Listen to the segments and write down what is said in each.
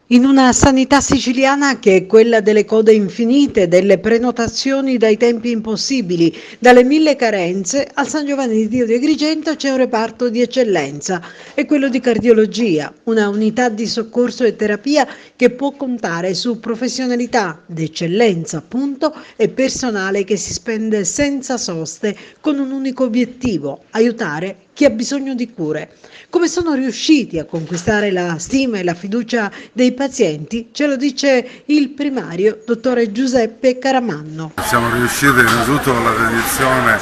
In una sanità siciliana che è quella delle code infinite, delle prenotazioni dai tempi impossibili, dalle mille carenze, al San Giovanni di Dio di Agrigento c'è un reparto di eccellenza, è quello di cardiologia, una unità di soccorso e terapia che può contare su professionalità d'eccellenza, appunto, e personale che si spende senza soste con un unico obiettivo: aiutare chi ha bisogno di cure. Come sono riusciti a conquistare la stima e la fiducia dei pazienti? Ce lo dice il primario, dottore Giuseppe Caramanno. Siamo riusciti innanzitutto con la dedizione,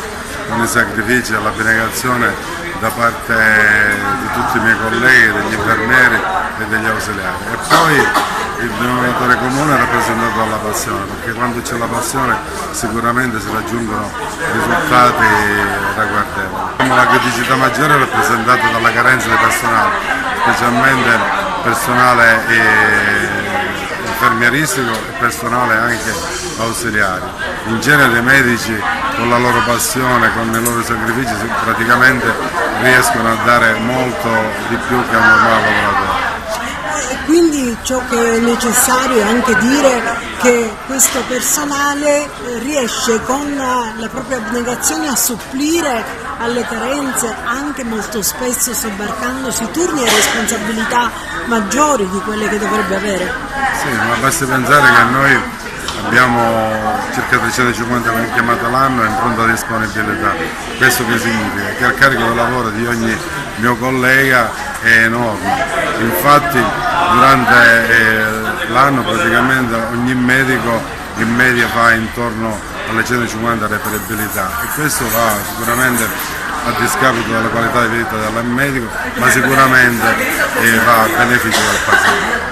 con i sacrifici e l'abnegazione da parte di tutti i miei colleghi, degli infermieri e degli ausiliari. E poi il denominatore comune è rappresentato dalla passione, perché quando c'è la passione sicuramente si raggiungono risultati ragguardevoli. La criticità maggiore è rappresentata dalla carenza di personale, specialmente personale infermieristico e personale anche ausiliari. In genere i medici con la loro passione, con i loro sacrifici praticamente riescono a dare molto di più che un normale lavoratore. Quindi ciò che è necessario è anche dire che questo personale riesce con la propria abnegazione a supplire alle carenze, anche molto spesso sobbarcandosi turni e responsabilità maggiori di quelle che dovrebbe avere. Sì, ma basti pensare che noi abbiamo circa 350 chiamate l'anno in pronta disponibilità. Questo che significa? Che il carico di lavoro di ogni mio collega è enorme. Infatti durante l'anno praticamente ogni medico in media fa intorno alle 150 reperibilità e questo va sicuramente a discapito della qualità di vita del medico, ma sicuramente va a beneficio del paziente.